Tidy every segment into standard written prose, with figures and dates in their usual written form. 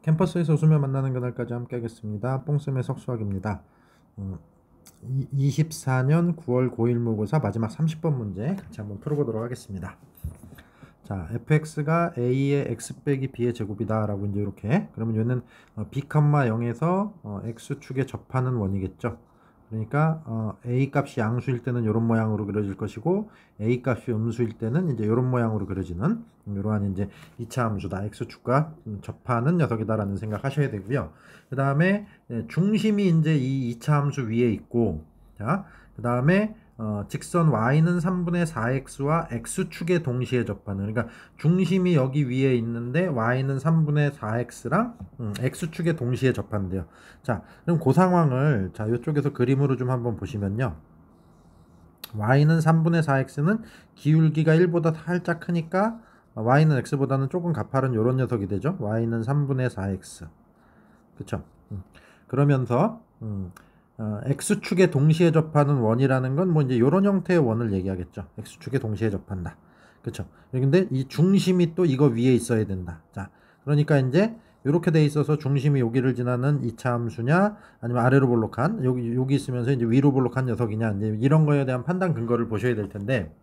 캠퍼스에서 웃으며 만나는 그날까지 함께 하겠습니다. 뽕쌤의 석수학입니다. 24년 9월 고1 모의고사 마지막 30번 문제 같이 한번 풀어보도록 하겠습니다. 자, fx가 a의 x 빼기 b의 제곱이다 라고 이제 이렇게, 그러면 얘는 b, 0에서 x축에 접하는 원이겠죠. 그러니까 a 값이 양수일 때는 이런 모양으로 그려질 것이고, a 값이 음수일 때는 이제 이런 모양으로 그려지는 이러한 이제 2차 함수다. x축과 접하는 녀석이다라는 생각하셔야 되고요. 그 다음에 중심이 이제 이 2차 함수 위에 있고, 자, 그 다음에 직선 y는 3분의 4x와 x축에 동시에 접하는, 그러니까 중심이 여기 위에 있는데 y는 3분의 4x랑 x축에 동시에 접한대요. 자, 그럼 그 상황을 자 이쪽에서 그림으로 좀 한번 보시면요. y는 3분의 4x는 기울기가 1보다 살짝 크니까 y는 x보다는 조금 가파른 요런 녀석이 되죠. y는 3분의 4x. 그쵸? 그러면서 x축에 동시에 접하는 원이라는 건 뭐 이제 이런 형태의 원을 얘기하겠죠. x축에 동시에 접한다. 그쵸? 근데 이 중심이 또 이거 위에 있어야 된다. 자, 그러니까 이제 이렇게 돼 있어서 중심이 여기를 지나는 2차 함수냐, 아니면 아래로 볼록한 여기 있으면서 이제 위로 볼록한 녀석이냐, 이제 이런 거에 대한 판단 근거를 보셔야 될 텐데,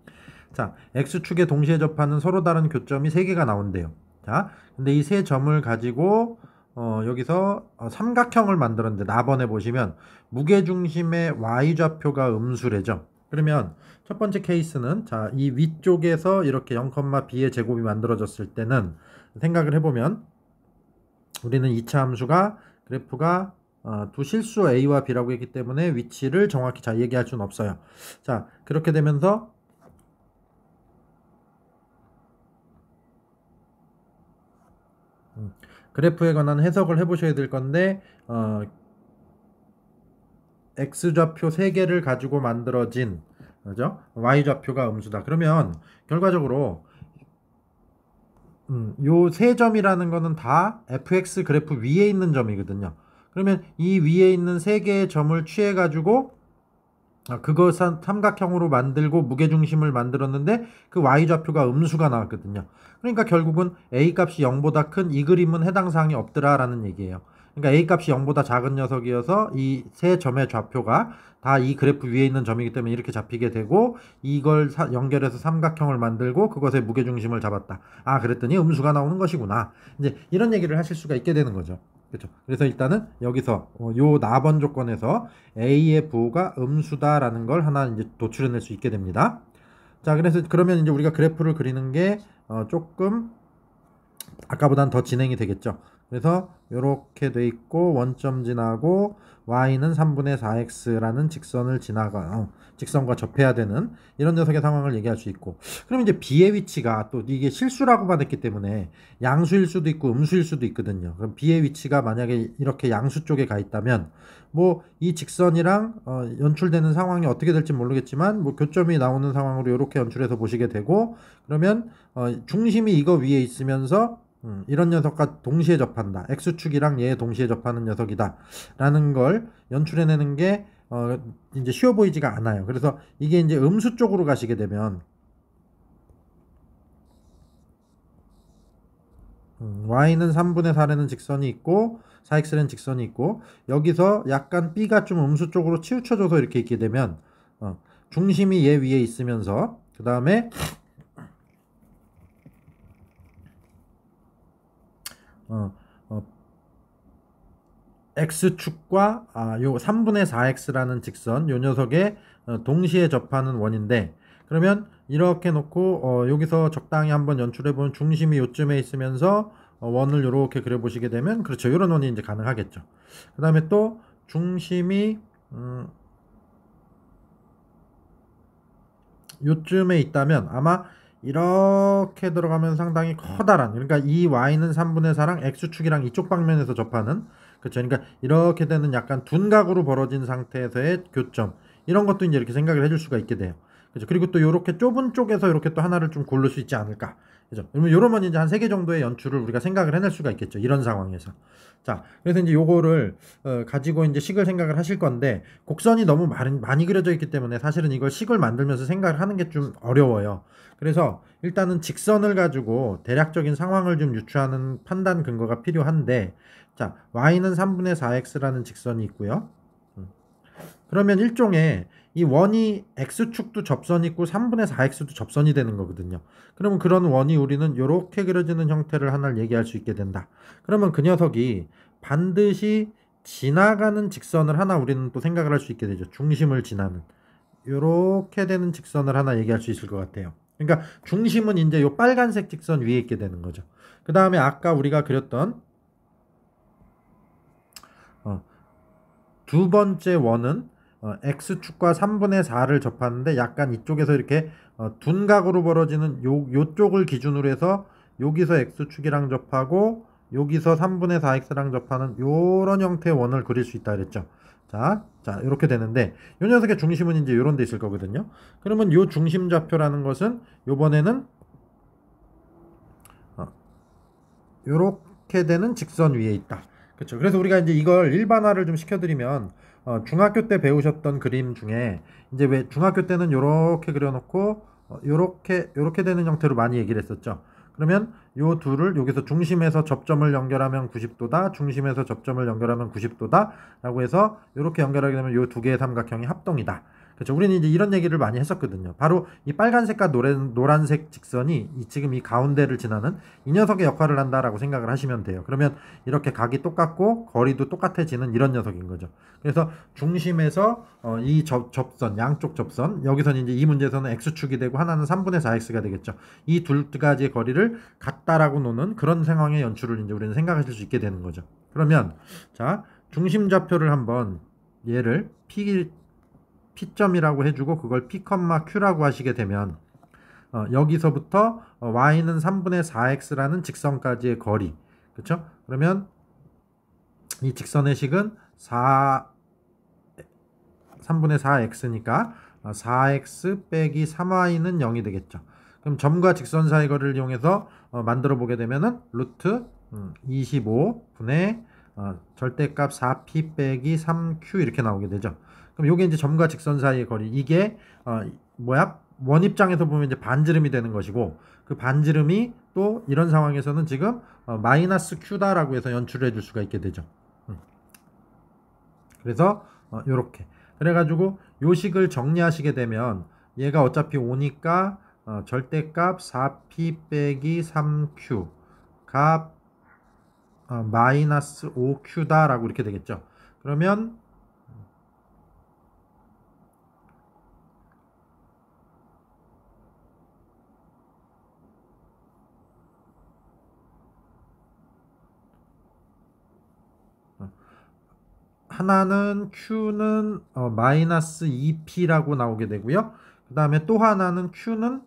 자, x축에 동시에 접하는 서로 다른 교점이 3개가 나온대요. 자, 근데 이 세 점을 가지고 여기서 삼각형을 만들었는데, 나번에 보시면 무게중심의 y좌표가 음수래죠. 그러면 첫 번째 케이스는, 자, 이 위쪽에서 이렇게 0,b의 제곱이 만들어졌을 때는 생각을 해보면, 우리는 2차 함수가 그래프가 두 실수 a와 b라고 했기 때문에 위치를 정확히 잘 얘기할 수는 없어요. 자, 그렇게 되면서 그래프에 관한 해석을 해보셔야 될 건데, x좌표 3개를 가지고 만들어진, 그죠? y좌표가 음수다. 그러면 결과적으로 요 세 점이라는 거는 다 fx 그래프 위에 있는 점이거든요. 그러면 이 위에 있는 3개의 점을 취해 가지고 그거 삼각형으로 만들고 무게중심을 만들었는데, 그 y좌표가 음수가 나왔거든요. 그러니까 결국은 a 값이 0보다 큰 이 그림은 해당 사항이 없더라라는 얘기예요. 그러니까 a 값이 0보다 작은 녀석이어서 이 세 점의 좌표가 다 이 그래프 위에 있는 점이기 때문에 이렇게 잡히게 되고, 이걸 연결해서 삼각형을 만들고 그것의 무게중심을 잡았다. 아, 그랬더니 음수가 나오는 것이구나. 이제 이런 얘기를 하실 수가 있게 되는 거죠. 그렇죠. 그래서 일단은 여기서 요 나번 조건에서 A의 부호가 음수다라는 걸 하나 이제 도출해낼 수 있게 됩니다. 자, 그래서 그러면 이제 우리가 그래프를 그리는 게 조금 아까보단 더 진행이 되겠죠. 그래서 이렇게 돼 있고, 원점 지나고 y는 3분의 4x라는 직선을 지나가 직선과 접해야 되는 이런 녀석의 상황을 얘기할 수 있고, 그럼 이제 b의 위치가 또 이게 실수라고만 했기 때문에 양수일 수도 있고 음수일 수도 있거든요. 그럼 b의 위치가 만약에 이렇게 양수 쪽에 가 있다면, 뭐 이 직선이랑 연출되는 상황이 어떻게 될지 모르겠지만, 뭐 교점이 나오는 상황으로 이렇게 연출해서 보시게 되고, 그러면 중심이 이거 위에 있으면서 이런 녀석과 동시에 접한다. x축이랑 얘 동시에 접하는 녀석이다. 라는 걸 연출해내는 게 이제 쉬워 보이지가 않아요. 그래서 이게 이제 음수 쪽으로 가시게 되면 y는 3분의 4라는 직선이 있고 4x라는 직선이 있고, 여기서 약간 b가 좀 음수 쪽으로 치우쳐져서 이렇게 있게 되면 중심이 얘 위에 있으면서, 그 다음에 x축과 요 3분의 4x라는 직선, 요 녀석에 동시에 접하는 원인데, 그러면 이렇게 놓고 여기서 적당히 한번 연출해보면 중심이 요쯤에 있으면서 원을 이렇게 그려보시게 되면, 그렇죠, 이런 원이 이제 가능하겠죠. 그 다음에 또 중심이 요쯤에 있다면 아마 이렇게 들어가면 상당히 커다란, 그러니까 이 y는 3분의 4랑 x축이랑 이쪽 방면에서 접하는, 그렇죠. 그러니까 이렇게 되는 약간 둔각으로 벌어진 상태에서의 교점, 이런 것도 이제 이렇게 생각을 해줄 수가 있게 돼요. 그렇죠. 그리고 또 이렇게 좁은 쪽에서 이렇게 또 하나를 좀 고를 수 있지 않을까, 그죠? 그러면 요러면 이제 한 3개 정도의 연출을 우리가 생각을 해낼 수가 있겠죠. 이런 상황에서. 자, 그래서 이제 요거를 가지고 이제 식을 생각을 하실 건데, 곡선이 너무 많이 그려져 있기 때문에 사실은 이걸 식을 만들면서 생각을 하는 게 좀 어려워요. 그래서 일단은 직선을 가지고 대략적인 상황을 좀 유추하는 판단 근거가 필요한데, 자, y는 3분의 4x라는 직선이 있고요. 그러면 일종의 이 원이 x축도 접선이 있고 3분의 4x도 접선이 되는 거거든요. 그러면 그런 원이 우리는 이렇게 그려지는 형태를 하나를 얘기할 수 있게 된다. 그러면 그 녀석이 반드시 지나가는 직선을 하나 우리는 또 생각을 할 수 있게 되죠. 중심을 지나는. 이렇게 되는 직선을 하나 얘기할 수 있을 것 같아요. 그러니까 중심은 이제 요 빨간색 직선 위에 있게 되는 거죠. 그 다음에 아까 우리가 그렸던 두 번째 원은 x축과 3분의 4를 접하는데 약간 이쪽에서 이렇게 둔각으로 벌어지는 요쪽을 기준으로 해서 여기서 x축이랑 접하고 여기서 3분의 4x랑 접하는 요런 형태의 원을 그릴 수 있다 그랬죠. 자, 이렇게 되는데 요 녀석의 중심은 이제 요런 데 있을 거거든요. 그러면 요 중심 좌표라는 것은 요번에는 요렇게 되는 직선 위에 있다. 그렇죠. 그래서 우리가 이제 이걸 일반화를 좀 시켜드리면 중학교 때 배우셨던 그림 중에 이제 왜 중학교 때는 요렇게 그려놓고 요렇게 되는 형태로 많이 얘기를 했었죠. 그러면 요 둘을 여기서 중심에서 접점을 연결하면 90도다. 중심에서 접점을 연결하면 90도다. 라고 해서 요렇게 연결하게 되면 요 두 개의 삼각형이 합동이다. 그렇죠. 우리는 이제 이런 얘기를 많이 했었거든요. 바로 이 빨간색과 노란색 직선이 지금 이 가운데를 지나는 이 녀석의 역할을 한다라고 생각을 하시면 돼요. 그러면 이렇게 각이 똑같고 거리도 똑같아지는 이런 녀석인 거죠. 그래서 중심에서 이 접선, 양쪽 접선, 여기서는 이제 이 문제에서는 x축이 되고 하나는 3분의 4x가 되겠죠. 이 두 가지의 거리를 같다라고 노는 그런 상황의 연출을 이제 우리는 생각하실 수 있게 되는 거죠. 그러면 자, 중심 좌표를 한번 얘를 P점이라고 해주고 그걸 P, Q라고 하시게 되면 여기서부터 y는 3분의 4x라는 직선까지의 거리, 그렇죠? 그러면 이 직선의 식은 3분의 4x니까 4x 빼기 3y는 0이 되겠죠. 그럼 점과 직선 사이 거리를 이용해서 만들어 보게 되면은 루트 25분의 절대값 4p 빼기 3q 이렇게 나오게 되죠. 그럼 요게 이제 점과 직선 사이의 거리, 이게 원 입장에서 보면 이제 반지름이 되는 것이고, 그 반지름이 또 이런 상황에서는 지금 마이너스 q다라고 해서 연출을 해줄 수가 있게 되죠. 그래서 요렇게 그래가지고 요 식을 정리하시게 되면 얘가 어차피 5니까 절대값 4p 빼기 3q 값 마이너스 5q다 라고 이렇게 되겠죠. 그러면 하나는 q는 마이너스 2p라고 나오게 되고요. 그 다음에 또 하나는 q는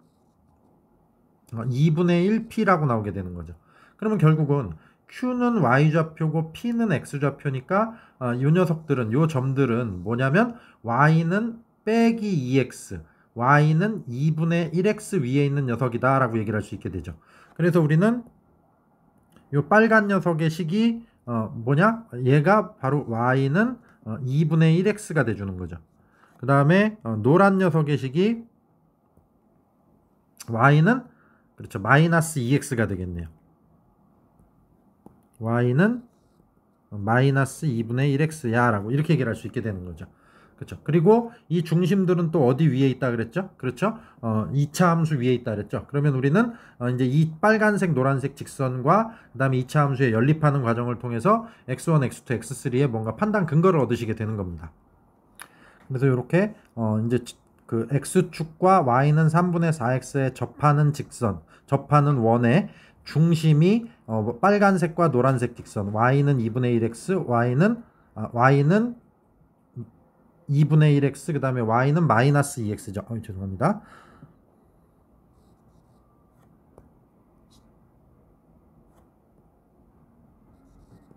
2분의 1p라고 나오게 되는 거죠. 그러면 결국은 q는 y좌표고 p는 x좌표니까 요 녀석들은, 요 점들은 뭐냐면 y는 빼기 2x, y는 2분의 1x 위에 있는 녀석이다 라고 얘기를 할 수 있게 되죠. 그래서 우리는 요 빨간 녀석의 식이 뭐냐? 얘가 바로 y는 2분의 1x가 돼주는 거죠. 그 다음에 노란 녀석의 식이 y는 그렇죠, 마이너스 2x가 되겠네요. y는 마이너스 2분의 1x야 라고 이렇게 얘기를 할 수 있게 되는 거죠. 그렇죠. 그리고 이 중심들은 또 어디 위에 있다 그랬죠? 그렇죠. 2차 함수 위에 있다 그랬죠. 그러면 우리는 이제 이 빨간색 노란색 직선과 그다음에 2차 함수에 연립하는 과정을 통해서 x1, x2, x3의 뭔가 판단 근거를 얻으시게 되는 겁니다. 그래서 이렇게 이제 그 x축과 y는 3분의 4x에 접하는 직선, 접하는 원의 중심이 빨간색과 노란색 직선, y는 2분의 1x, y는 2분의 1x, 그 다음에 y는 마이너스 2x죠. 죄송합니다.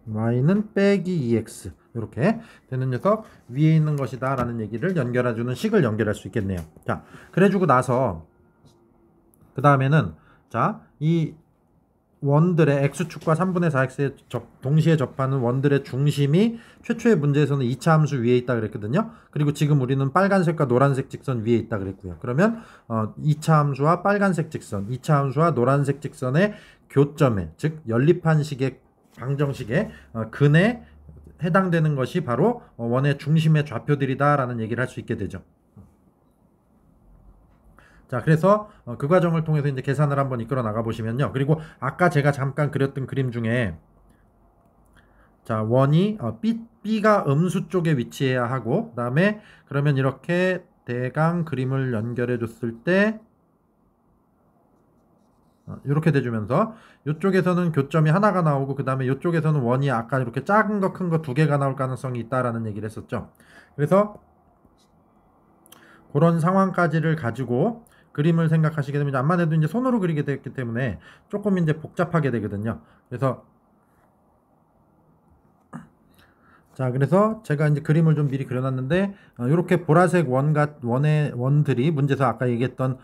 y는 빼기 2x 이렇게 되는 녀석 위에 있는 것이다 라는 얘기를 연결해주는 식을 연결할 수 있겠네요. 자, 그래주고 나서 그 다음에는 자, 이 원들의 x축과 3분의 4x에 동시에 접하는 원들의 중심이 최초의 문제에서는 2차 함수 위에 있다 그랬거든요. 그리고 지금 우리는 빨간색과 노란색 직선 위에 있다 그랬고요. 그러면 2차 함수와 빨간색 직선, 2차 함수와 노란색 직선의 교점에, 즉 연립한식의 방정식의 근에 해당되는 것이 바로 원의 중심의 좌표들이다 라는 얘기를 할 수 있게 되죠. 자, 그래서 그 과정을 통해서 이제 계산을 한번 이끌어 나가 보시면요. 그리고 아까 제가 잠깐 그렸던 그림 중에 자, 원이 B가 음수 쪽에 위치해야 하고 그다음에 그러면 이렇게 대강 그림을 연결해 줬을 때 이렇게 돼주면서 이쪽에서는 교점이 하나가 나오고 그 다음에 이쪽에서는 원이 아까 이렇게 작은 거 큰 거 두 개가 나올 가능성이 있다라는 얘기를 했었죠. 그래서 그런 상황까지를 가지고 그림을 생각하시게 되면 암만 해도 이제 손으로 그리게 됐기 때문에 조금 이제 복잡하게 되거든요. 그래서 자, 그래서 제가 이제 그림을 좀 미리 그려놨는데 이렇게 보라색 원들이 문제에서 아까 얘기했던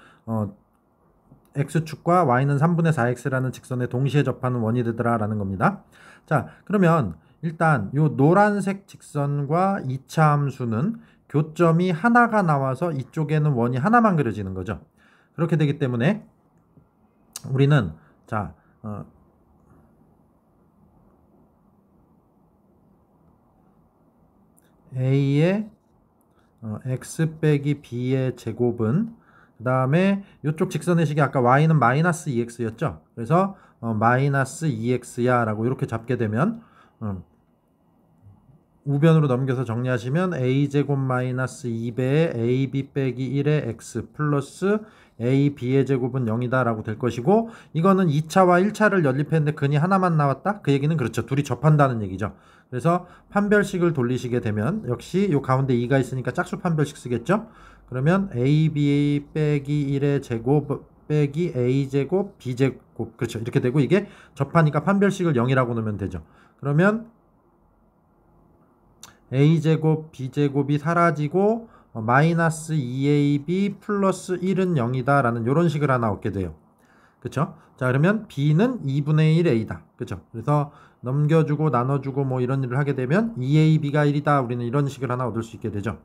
x축과 y는 3분의 4x라는 직선에 동시에 접하는 원이 되더라라는 겁니다. 자, 그러면 일단 요 노란색 직선과 2차 함수는 교점이 하나가 나와서 이쪽에는 원이 하나만 그려지는 거죠. 그렇게 되기 때문에 우리는 자 a의 x 빼기 b의 제곱은 그 다음에 이쪽 직선의 식이 아까 y는 마이너스 2x였죠. 그래서 마이너스 2x야 라고 이렇게 잡게 되면 우변으로 넘겨서 정리하시면 a제곱 마이너스 2배의 ab 빼기 1의 x 플러스 ab의 제곱은 0이다 라고 될 것이고 이거는 2차와 1차를 연립했는데 근이 하나만 나왔다? 그 얘기는 그렇죠. 둘이 접한다는 얘기죠. 그래서 판별식을 돌리시게 되면 역시 요 가운데 2가 있으니까 짝수 판별식 쓰겠죠. 그러면 ab 빼기 1의 제곱 빼기 a제곱 b제곱 그렇죠. 이렇게 되고 이게 접하니까 판별식을 0이라고 놓으면 되죠. 그러면 a제곱 b제곱이 사라지고 마이너스 2ab 플러스 1은 0이다 라는 이런 식을 하나 얻게 돼요. 그쵸? 자, 그러면 b는 2분의 1 a다. 그쵸? 그래서 넘겨주고 나눠주고 뭐 이런 일을 하게 되면 2ab가 1이다. 우리는 이런 식을 하나 얻을 수 있게 되죠.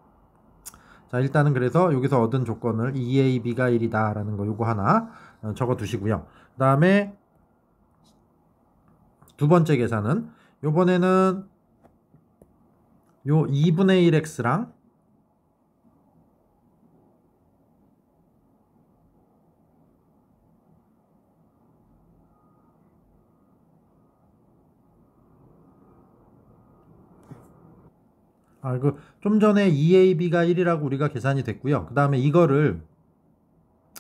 자, 일단은 그래서 여기서 얻은 조건을 2ab가 1이다 라는 거 요거 하나 적어 두시고요. 그 다음에 두 번째 계산은 요번에는 요 2분의 1x랑 좀 전에 2ab가 1이라고 우리가 계산이 됐고요. 그 다음에 이거를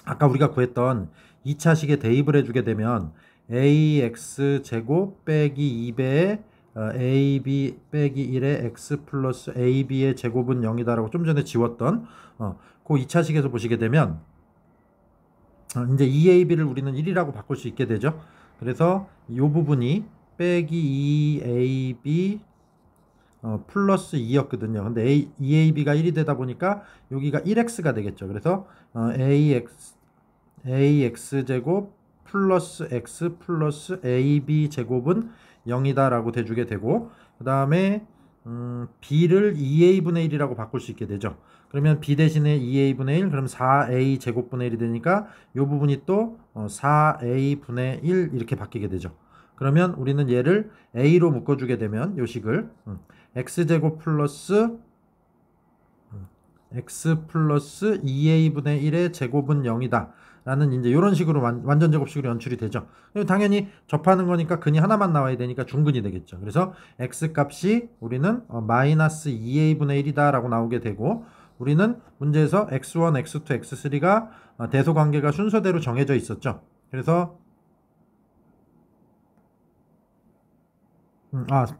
아까 우리가 구했던 2차식에 대입을 해주게 되면 ax 제곱 빼기 2배의 ab 빼기 1의 x 플러스 ab의 제곱은 0이다 라고 좀 전에 지웠던 그 2차식에서 보시게 되면 이제 2ab를 우리는 1이라고 바꿀 수 있게 되죠. 그래서 이 부분이 빼기 2ab 플러스 2였거든요. 근데 2ab가 1이 되다 보니까 여기가 1x가 되겠죠. 그래서 ax 제곱 플러스 x 플러스 ab 제곱은 0이다 라고 돼주게 되고 그 다음에 b를 2a분의 1이라고 바꿀 수 있게 되죠. 그러면 b 대신에 2a분의 1 그럼 4a 제곱분의 1이 되니까 이 부분이 또 4a분의 1 이렇게 바뀌게 되죠. 그러면 우리는 얘를 a로 묶어주게 되면 요 식을 x제곱 플러스 x 플러스 2a분의 1의 제곱은 0이다 라는 이제 이런 식으로 완전 제곱식으로 연출이 되죠. 당연히 접하는 거니까 근이 하나만 나와야 되니까 중근이 되겠죠. 그래서 x 값이 우리는 마이너스 2a분의 1이다 라고 나오게 되고 우리는 문제에서 x1, x2, x3가 대소관계가 순서대로 정해져 있었죠. 그래서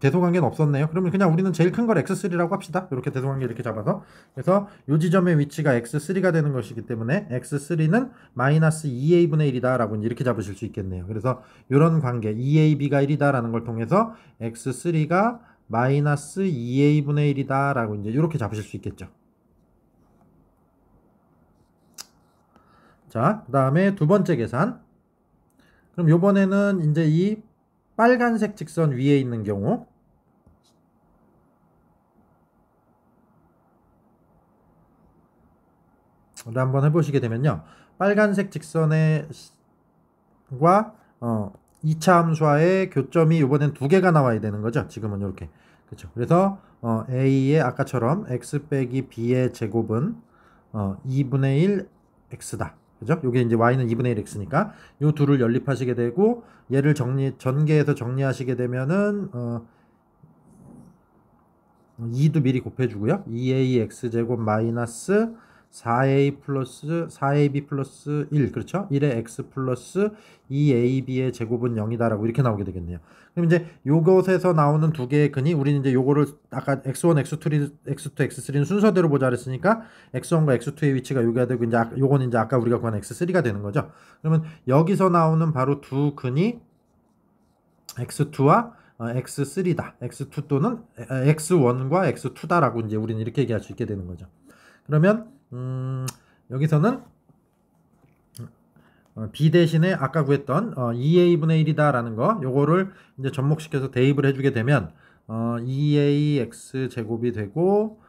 대소관계는 없었네요. 그러면 그냥 우리는 제일 큰 걸 x3라고 합시다. 이렇게 대소관계 이렇게 잡아서. 그래서 요 지점의 위치가 x3가 되는 것이기 때문에 x3는 마이너스 2a분의 1이다 라고 이렇게 잡으실 수 있겠네요. 그래서 이런 관계 2ab가 1이다 라는 걸 통해서 x3가 마이너스 2a분의 1이다 라고 이제 이렇게 잡으실 수 있겠죠. 자, 그 다음에 두 번째 계산. 그럼 요번에는 이제 이 빨간색 직선 위에 있는 경우 한번 해보시게 되면요. 빨간색 직선과 2차 함수와의 교점이 이번엔 두 개가 나와야 되는 거죠. 지금은 이렇게. 그렇죠. 그래서 a의 아까처럼 x 빼기 b의 제곱은 2분의 1 x다. 그죠? 요게 이제 y는 2분의 1 x니까 요 둘을 연립하시게 되고 얘를 전개해서 정리하시게 되면은 2도 미리 곱해주고요. 2ax 제곱 마이너스 4ab 플러스 1 그렇죠? 1의 x 플러스 2ab의 제곱은 0이다라고 이렇게 나오게 되겠네요. 그럼 이제 요것에서 나오는 두 개의 근이 우리는 이제 요거를 아까 x1, x2, x3는 순서대로 보자 그랬으니까 x1과 x2의 위치가 여기가 되고 이제 요거는 이제 아까 우리가 구한 x3가 되는 거죠. 그러면 여기서 나오는 바로 두 근이 x2와 x3다. x2 또는 x1과 x2다라고 이제 우리는 이렇게 얘기할 수 있게 되는 거죠. 그러면 여기서는 b 대신에 아까 구했던 2a분의 1이다 라는 거 요거를 이제 접목시켜서 대입을 해주게 되면 2ax 제곱이 되고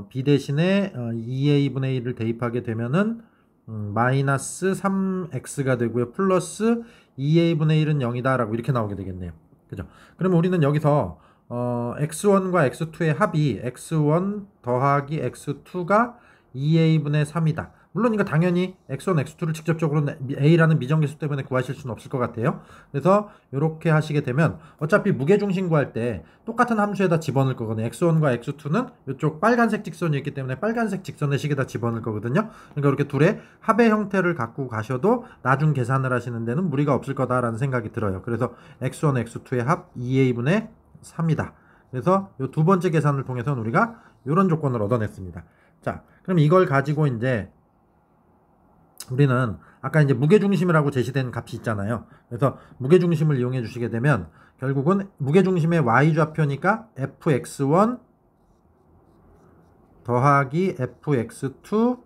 b 대신에 2a분의 1을 대입하게 되면은 마이너스 3x가 되고요. 플러스 2a분의 1은 0이다 라고 이렇게 나오게 되겠네요. 그죠? 그러면 우리는 여기서 x1과 x2의 합이 x1 더하기 x2가 2a분의 3이다. 물론 이거 당연히 x1, x2를 직접적으로 a라는 미정계수 때문에 구하실 수는 없을 것 같아요. 그래서 이렇게 하시게 되면 어차피 무게중심 구할 때 똑같은 함수에다 집어넣을 거거든요. x1과 x2는 이쪽 빨간색 직선이 있기 때문에 빨간색 직선의 식에다 집어넣을 거거든요. 그러니까 이렇게 둘의 합의 형태를 갖고 가셔도 나중 계산을 하시는 데는 무리가 없을 거다라는 생각이 들어요. 그래서 x1, x2의 합 2a분의 3이다. 그래서 이 두 번째 계산을 통해서는 우리가 이런 조건을 얻어냈습니다. 자, 그럼 이걸 가지고 이제 우리는 아까 이제 무게중심이라고 제시된 값이 있잖아요. 그래서 무게중심을 이용해 주시게 되면 결국은 무게중심의 y좌표니까 fx1 더하기 fx2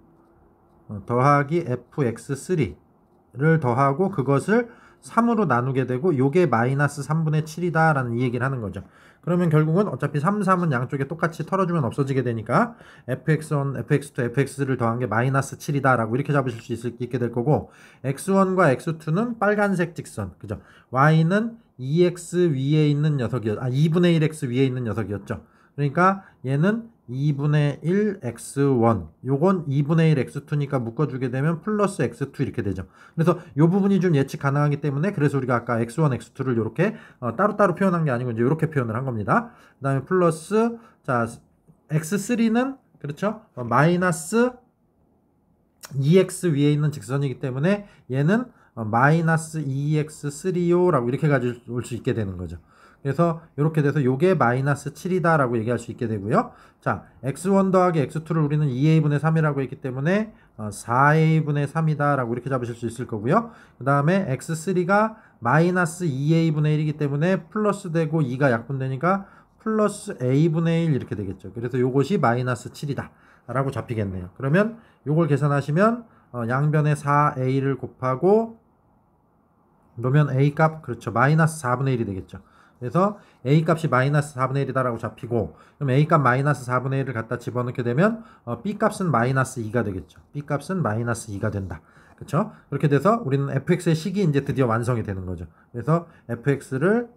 더하기 fx3를 더하고 그것을 3으로 나누게 되고 요게 마이너스 3분의 7이다 라는 이 얘기를 하는 거죠. 그러면 결국은 어차피 3, 3은 양쪽에 똑같이 털어주면 없어지게 되니까 fx1, fx2, fx를 더한 게 마이너스 7이다 라고 이렇게 잡으실 수 있게 될 거고 x1과 x2는 빨간색 직선 그죠? y는 2x 위에 있는 녀석이었죠. 2분의 1x 위에 있는 녀석이었죠. 그러니까 얘는 2분의 1 x1 요건 2분의 1 x2니까 묶어주게 되면 플러스 x2 이렇게 되죠. 그래서 요 부분이 좀 예측 가능하기 때문에 그래서 우리가 아까 x1, x2를 이렇게 따로따로 표현한 게 아니고 이제 이렇게 표현을 한 겁니다. 그 다음에 플러스 자 x3는 그렇죠? 마이너스 2x 위에 있는 직선이기 때문에 얘는 마이너스 2x3요 라고 이렇게 가져올 수 있게 되는 거죠. 그래서 이렇게 돼서 요게 마이너스 7이다 라고 얘기할 수 있게 되고요. 자, x1 더하기 x2를 우리는 2a분의 3이라고 했기 때문에 4a분의 3이다 라고 이렇게 잡으실 수 있을 거고요. 그 다음에 x3가 마이너스 2a분의 1이기 때문에 플러스 되고 2가 약분되니까 플러스 a분의 1 이렇게 되겠죠. 그래서 요것이 마이너스 7이다 라고 잡히겠네요. 그러면 요걸 계산하시면 양변에 4a를 곱하고 놓으면 a 값 그렇죠. 마이너스 4분의 1이 되겠죠. 그래서 a 값이 마이너스 4분의 1이다 라고 잡히고 그럼 a 값 마이너스 4분의 1을 갖다 집어넣게 되면 b 값은 마이너스 2가 되겠죠. b 값은 마이너스 2가 된다. 그렇죠? 그렇게 돼서 우리는 fx의 식이 이제 드디어 완성이 되는 거죠. 그래서 fx를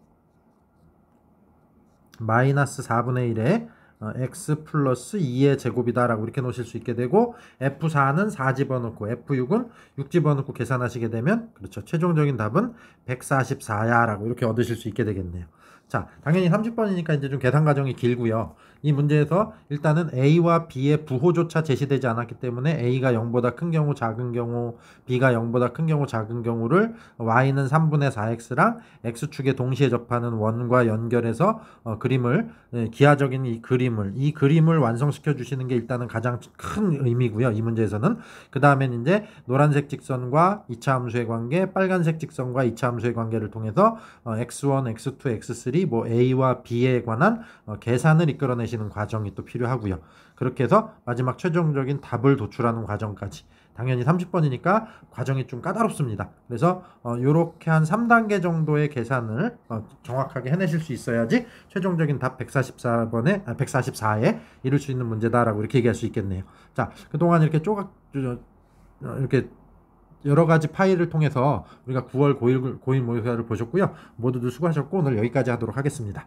마이너스 4분의 1에 x 플러스 2의 제곱이다 라고 이렇게 놓으실 수 있게 되고 F4는 4 집어넣고 F6은 6 집어넣고 계산하시게 되면 그렇죠. 최종적인 답은 144야 라고 이렇게 얻으실 수 있게 되겠네요. 자, 당연히 30번이니까 이제 좀 계산 과정이 길고요. 이 문제에서 일단은 A와 B의 부호조차 제시되지 않았기 때문에 A가 0보다 큰 경우, 작은 경우, B가 0보다 큰 경우, 작은 경우를 Y는 3분의 4X랑 X축에 동시에 접하는 원과 연결해서 그림을 기하적인 이 그림을 완성시켜 주시는 게 일단은 가장 큰 의미고요. 이 문제에서는 그 다음엔 이제 노란색 직선과 2차 함수의 관계, 빨간색 직선과 2차 함수의 관계를 통해서 x1, x2, x3 뭐 A와 B에 관한 계산을 이끌어내시는 과정이 또 필요하고요. 그렇게 해서 마지막 최종적인 답을 도출하는 과정까지 당연히 30번이니까 과정이 좀 까다롭습니다. 그래서 요렇게 한 3단계 정도의 계산을 정확하게 해내실 수 있어야지 최종적인 답 144에 이룰 수 있는 문제다라고 이렇게 얘기할 수 있겠네요. 자, 그동안 이렇게 이렇게 여러 가지 파일을 통해서 우리가 9월 고일 모의고사를 보셨고요. 모두들 수고하셨고 오늘 여기까지 하도록 하겠습니다.